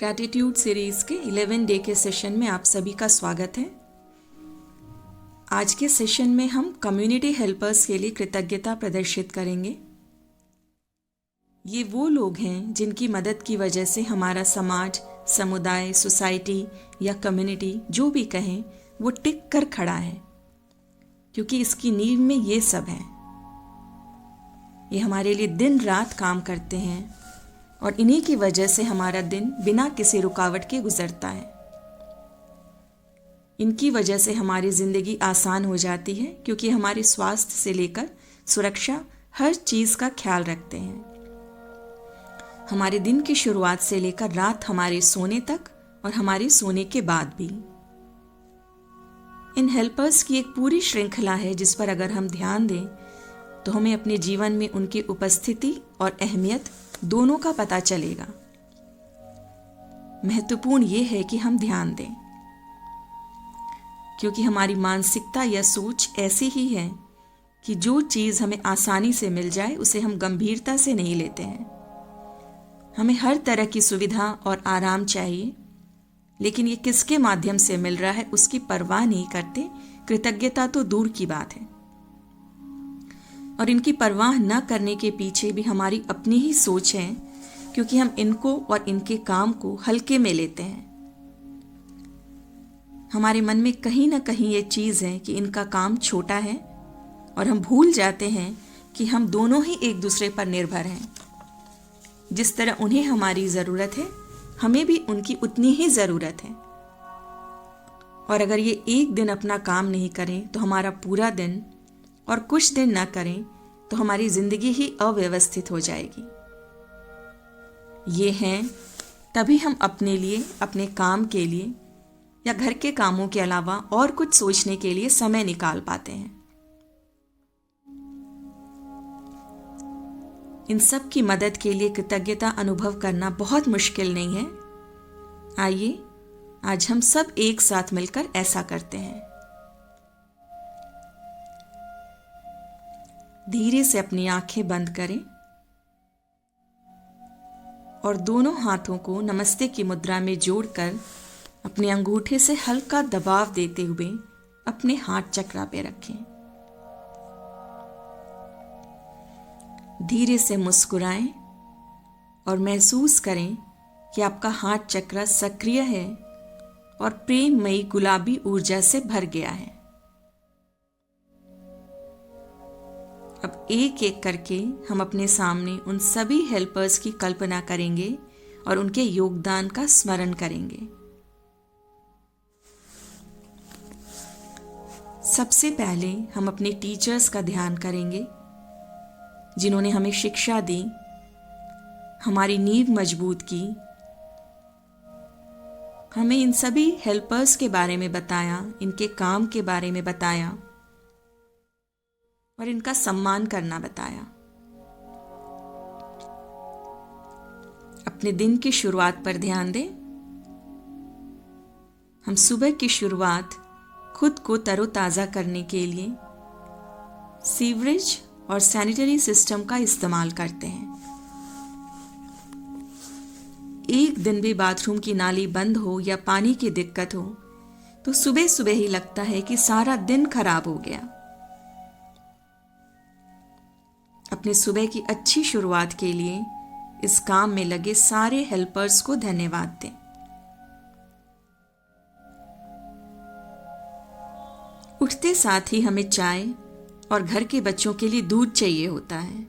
Gratitude series के 11 day के session में आप सभी का स्वागत है। आज के सेशन में हम कम्युनिटी हेल्पर्स के लिए कृतज्ञता प्रदर्शित करेंगे। ये वो लोग हैं जिनकी मदद की वजह से हमारा समाज, समुदाय, सोसाइटी या कम्युनिटी जो भी कहें वो टिक कर खड़ा है, क्योंकि इसकी नींव में ये सब है। ये हमारे लिए दिन रात काम करते हैं और इन्हीं की वजह से हमारा दिन बिना किसी रुकावट के गुजरता है। इनकी वजह से हमारी ज़िंदगी आसान हो जाती है, क्योंकि हमारे स्वास्थ्य से लेकर सुरक्षा हर चीज़ का ख्याल रखते हैं। हमारे दिन की शुरुआत से लेकर रात हमारे सोने तक और हमारे सोने के बाद भी। इन हेल्पर्स की एक पूरी श्रृंखला है जिस पर अगर हम ध्यान दें तो हमें अपने जीवन में उनकी उपस्थिति और अहमियत दोनों का पता चलेगा। महत्वपूर्ण यह है कि हम ध्यान दें, क्योंकि हमारी मानसिकता या सोच ऐसी ही है कि जो चीज़ हमें आसानी से मिल जाए उसे हम गंभीरता से नहीं लेते हैं। हमें हर तरह की सुविधा और आराम चाहिए, लेकिन ये किसके माध्यम से मिल रहा है उसकी परवाह नहीं करते। कृतज्ञता तो दूर की बात है। और इनकी परवाह न करने के पीछे भी हमारी अपनी ही सोच है, क्योंकि हम इनको और इनके काम को हल्के में लेते हैं। हमारे मन में कहीं ना कहीं ये चीज़ है कि इनका काम छोटा है और हम भूल जाते हैं कि हम दोनों ही एक दूसरे पर निर्भर हैं। जिस तरह उन्हें हमारी ज़रूरत है, हमें भी उनकी उतनी ही ज़रूरत है। और अगर ये एक दिन अपना काम नहीं करें तो हमारा पूरा दिन, और कुछ दिन ना करें तो हमारी जिंदगी ही अव्यवस्थित हो जाएगी। ये हैं तभी हम अपने लिए, अपने काम के लिए या घर के कामों के अलावा और कुछ सोचने के लिए समय निकाल पाते हैं। इन सब की मदद के लिए कृतज्ञता अनुभव करना बहुत मुश्किल नहीं है। आइए आज हम सब एक साथ मिलकर ऐसा करते हैं। धीरे से अपनी आंखें बंद करें और दोनों हाथों को नमस्ते की मुद्रा में जोड़कर अपने अंगूठे से हल्का दबाव देते हुए अपने हाथ चक्र पे रखें। धीरे से मुस्कुराएं और महसूस करें कि आपका हाथ चक्र सक्रिय है और प्रेममयी गुलाबी ऊर्जा से भर गया है। अब एक एक करके हम अपने सामने उन सभी हेल्पर्स की कल्पना करेंगे और उनके योगदान का स्मरण करेंगे। सबसे पहले हम अपने टीचर्स का ध्यान करेंगे, जिन्होंने हमें शिक्षा दी, हमारी नींव मजबूत की। हमें इन सभी हेल्पर्स के बारे में बताया, इनके काम के बारे में बताया और इनका सम्मान करना बताया। अपने दिन की शुरुआत पर ध्यान दें। हम सुबह की शुरुआत खुद को तरोताज़ा करने के लिए सीवरेज और सैनिटरी सिस्टम का इस्तेमाल करते हैं। एक दिन भी बाथरूम की नाली बंद हो या पानी की दिक्कत हो तो सुबह सुबह ही लगता है कि सारा दिन खराब हो गया। अपने सुबह की अच्छी शुरुआत के लिए इस काम में लगे सारे हेल्पर्स को धन्यवाद दें। उठते साथ ही हमें चाय और घर के बच्चों के लिए दूध चाहिए होता है।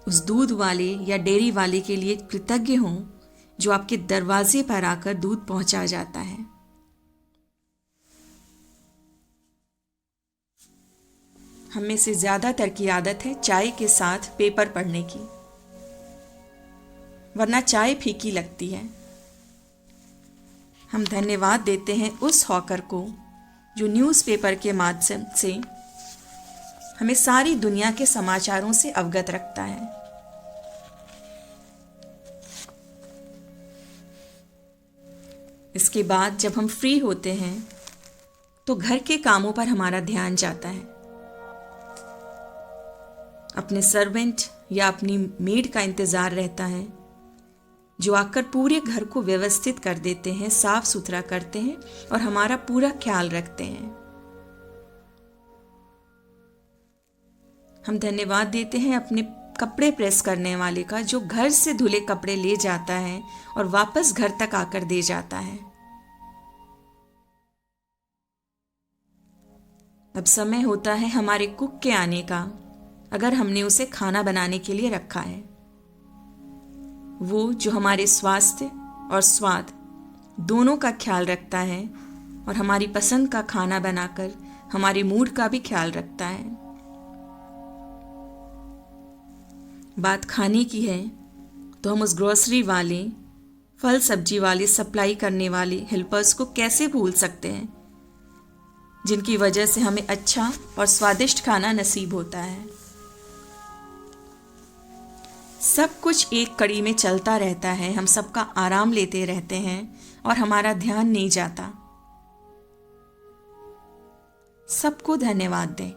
उस दूध वाले या डेयरी वाले के लिए कृतज्ञ हों जो आपके दरवाजे पर आकर दूध पहुंचा जाता है। हम में से ज्यादातर की आदत है चाय के साथ पेपर पढ़ने की, वरना चाय फीकी लगती है। हम धन्यवाद देते हैं उस हॉकर को जो न्यूज़पेपर के माध्यम से हमें सारी दुनिया के समाचारों से अवगत रखता है। इसके बाद जब हम फ्री होते हैं तो घर के कामों पर हमारा ध्यान जाता है। अपने सर्वेंट या अपनी मेड का इंतज़ार रहता है जो आकर पूरे घर को व्यवस्थित कर देते हैं, साफ सुथरा करते हैं और हमारा पूरा ख्याल रखते हैं। हम धन्यवाद देते हैं अपने कपड़े प्रेस करने वाले का, जो घर से धुले कपड़े ले जाता है और वापस घर तक आकर दे जाता है। अब समय होता है हमारे कुक के आने का, अगर हमने उसे खाना बनाने के लिए रखा है। वो जो हमारे स्वास्थ्य और स्वाद दोनों का ख्याल रखता है और हमारी पसंद का खाना बनाकर हमारे मूड का भी ख्याल रखता है। बात खाने की है तो हम उस ग्रोसरी वाले, फल सब्जी वाले, सप्लाई करने वाले हेल्पर्स को कैसे भूल सकते हैं, जिनकी वजह से हमें अच्छा और स्वादिष्ट खाना नसीब होता है। सब कुछ एक कड़ी में चलता रहता है, हम सबका आराम लेते रहते हैं और हमारा ध्यान नहीं जाता। सबको धन्यवाद दें।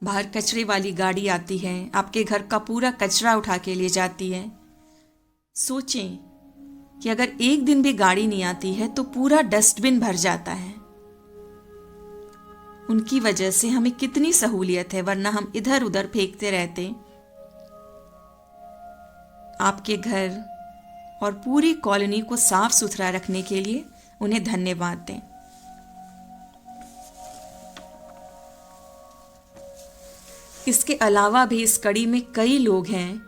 बाहर कचरे वाली गाड़ी आती है, आपके घर का पूरा कचरा उठा के ले जाती है। सोचें कि अगर एक दिन भी गाड़ी नहीं आती है तो पूरा डस्टबिन भर जाता है। उनकी वजह से हमें कितनी सहूलियत है, वरना हम इधर उधर फेंकते रहते। आपके घर और पूरी कॉलोनी को साफ सुथरा रखने के लिए उन्हें धन्यवाद दें। इसके अलावा भी इस कड़ी में कई लोग हैं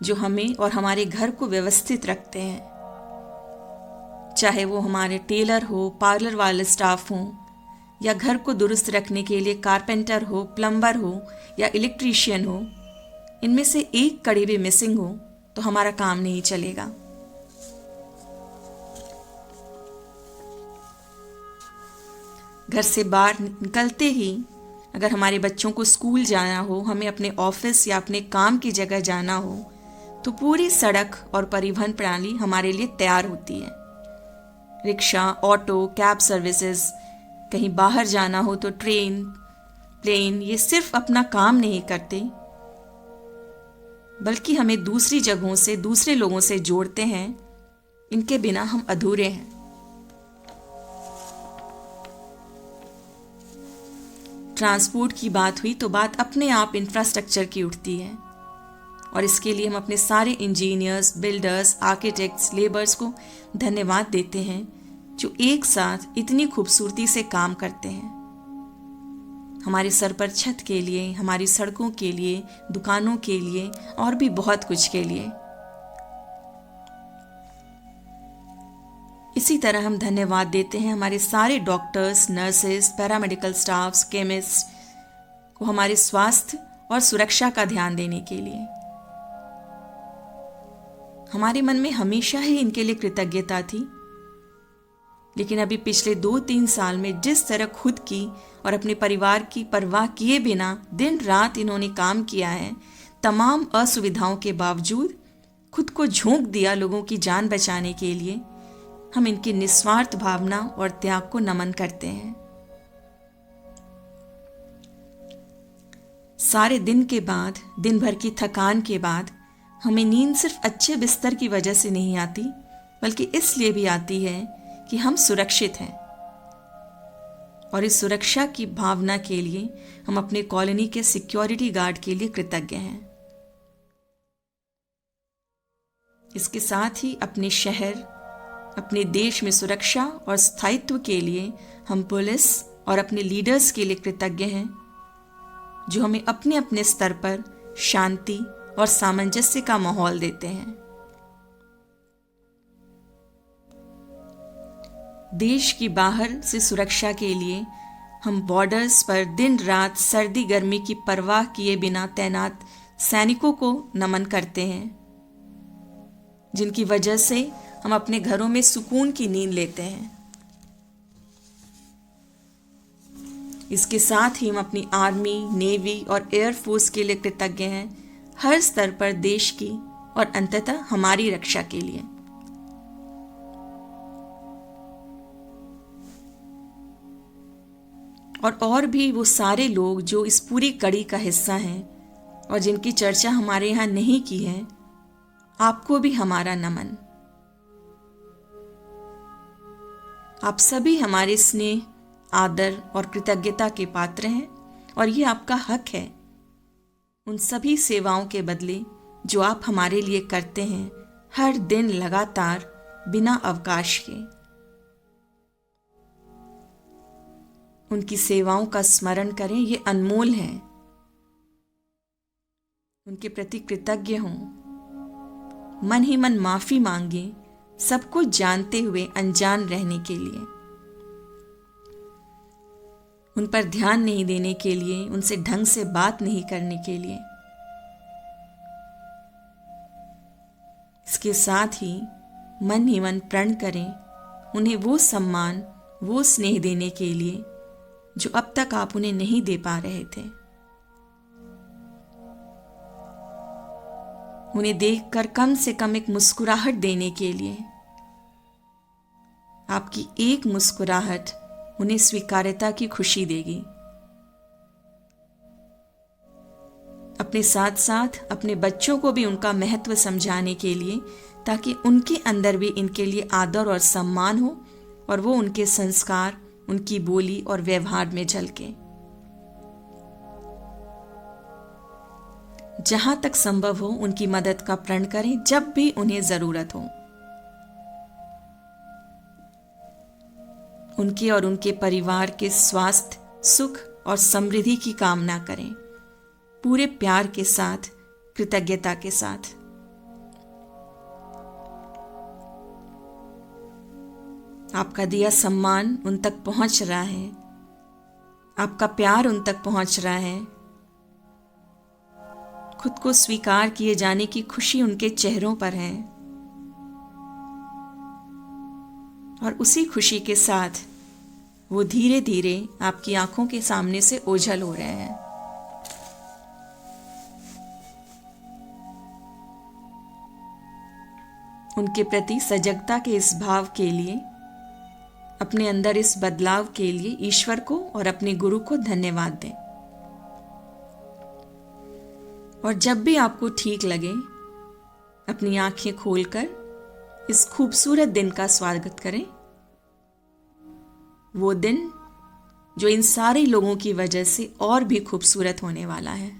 जो हमें और हमारे घर को व्यवस्थित रखते हैं, चाहे वो हमारे टेलर हो, पार्लर वाले स्टाफ हो, या घर को दुरुस्त रखने के लिए कारपेंटर हो, प्लम्बर हो या इलेक्ट्रीशियन हो। इनमें से एक कड़ी भी मिसिंग हो तो हमारा काम नहीं चलेगा। घर से बाहर निकलते ही अगर हमारे बच्चों को स्कूल जाना हो, हमें अपने ऑफिस या अपने काम की जगह जाना हो, तो पूरी सड़क और परिवहन प्रणाली हमारे लिए तैयार होती है। रिक्शा, ऑटो, कैब सर्विसेज, कहीं बाहर जाना हो तो ट्रेन, प्लेन, ये सिर्फ अपना काम नहीं करते बल्कि हमें दूसरी जगहों से, दूसरे लोगों से जोड़ते हैं। इनके बिना हम अधूरे हैं। ट्रांसपोर्ट की बात हुई तो बात अपने आप इंफ्रास्ट्रक्चर की उठती है, और इसके लिए हम अपने सारे इंजीनियर्स, बिल्डर्स, आर्किटेक्ट्स, लेबर्स को धन्यवाद देते हैं जो एक साथ इतनी खूबसूरती से काम करते हैं। हमारे सर पर छत के लिए, हमारी सड़कों के लिए, दुकानों के लिए और भी बहुत कुछ के लिए। इसी तरह हम धन्यवाद देते हैं हमारे सारे doctors, nurses, paramedical staffs, chemist को हमारे स्वास्थ्य और सुरक्षा का ध्यान देने के लिए। हमारे मन में हमेशा ही इनके लिए कृतज्ञता थी, लेकिन अभी पिछले 2-3 साल में जिस तरह खुद की और अपने परिवार की परवाह किए बिना दिन रात इन्होंने काम किया है, तमाम असुविधाओं के बावजूद खुद को झोंक दिया लोगों की जान बचाने के लिए, हम इनकी निस्वार्थ भावना और त्याग को नमन करते हैं। सारे दिन के बाद, दिन भर की थकान के बाद हमें नींद सिर्फ अच्छे बिस्तर की वजह से नहीं आती, बल्कि इसलिए भी आती है कि हम सुरक्षित हैं। और इस सुरक्षा की भावना के लिए हम अपने कॉलोनी के सिक्योरिटी गार्ड के लिए कृतज्ञ हैं। इसके साथ ही अपने शहर, अपने देश में सुरक्षा और स्थायित्व के लिए हम पुलिस और अपने लीडर्स के लिए कृतज्ञ हैं, जो हमें अपने अपने स्तर पर शांति और सामंजस्य का माहौल देते हैं। देश की बाहर से सुरक्षा के लिए हम बॉर्डर्स पर दिन रात सर्दी गर्मी की परवाह किए बिना तैनात सैनिकों को नमन करते हैं, जिनकी वजह से हम अपने घरों में सुकून की नींद लेते हैं। इसके साथ ही हम अपनी आर्मी, नेवी और एयरफोर्स के लिए कृतज्ञ हैं, हर स्तर पर देश की और अंततः हमारी रक्षा के लिए। और भी वो सारे लोग जो इस पूरी कड़ी का हिस्सा हैं, और जिनकी चर्चा हमारे यहाँ नहीं की है, आपको भी हमारा नमन। आप सभी हमारे स्नेह, आदर और कृतज्ञता के पात्र हैं और ये आपका हक है उन सभी सेवाओं के बदले जो आप हमारे लिए करते हैं, हर दिन लगातार बिना अवकाश के। उनकी सेवाओं का स्मरण करें, ये अनमोल है। उनके प्रति कृतज्ञ हों, मन ही मन माफी मांगे, सब कुछ जानते हुए अनजान रहने के लिए, उन पर ध्यान नहीं देने के लिए, उनसे ढंग से बात नहीं करने के लिए। इसके साथ ही मन प्रण करें उन्हें वो सम्मान, वो स्नेह देने के लिए जो अब तक आप उन्हें नहीं दे पा रहे थे। उन्हें देखकर कम से कम एक मुस्कुराहट देने के लिए। आपकी एक मुस्कुराहट उन्हें स्वीकार्यता की खुशी देगी। अपने साथ साथ अपने बच्चों को भी उनका महत्व समझाने के लिए, ताकि उनके अंदर भी इनके लिए आदर और सम्मान हो और वो उनके संस्कार, उनकी बोली और व्यवहार में झलके। जहां तक संभव हो उनकी मदद का प्रण करें जब भी उन्हें जरूरत हो। उनके और उनके परिवार के स्वास्थ्य, सुख और समृद्धि की कामना करें, पूरे प्यार के साथ, कृतज्ञता के साथ। आपका दिया सम्मान उन तक पहुंच रहा है, आपका प्यार उन तक पहुंच रहा है, खुद को स्वीकार किए जाने की खुशी उनके चेहरों पर है, और उसी खुशी के साथ वो धीरे धीरे आपकी आंखों के सामने से ओझल हो रहे हैं। उनके प्रति सजगता के इस भाव के लिए, अपने अंदर इस बदलाव के लिए ईश्वर को और अपने गुरु को धन्यवाद दें। और जब भी आपको ठीक लगे, अपनी आंखें खोलकर इस खूबसूरत दिन का स्वागत करें। वो दिन जो इन सारे लोगों की वजह से और भी खूबसूरत होने वाला है।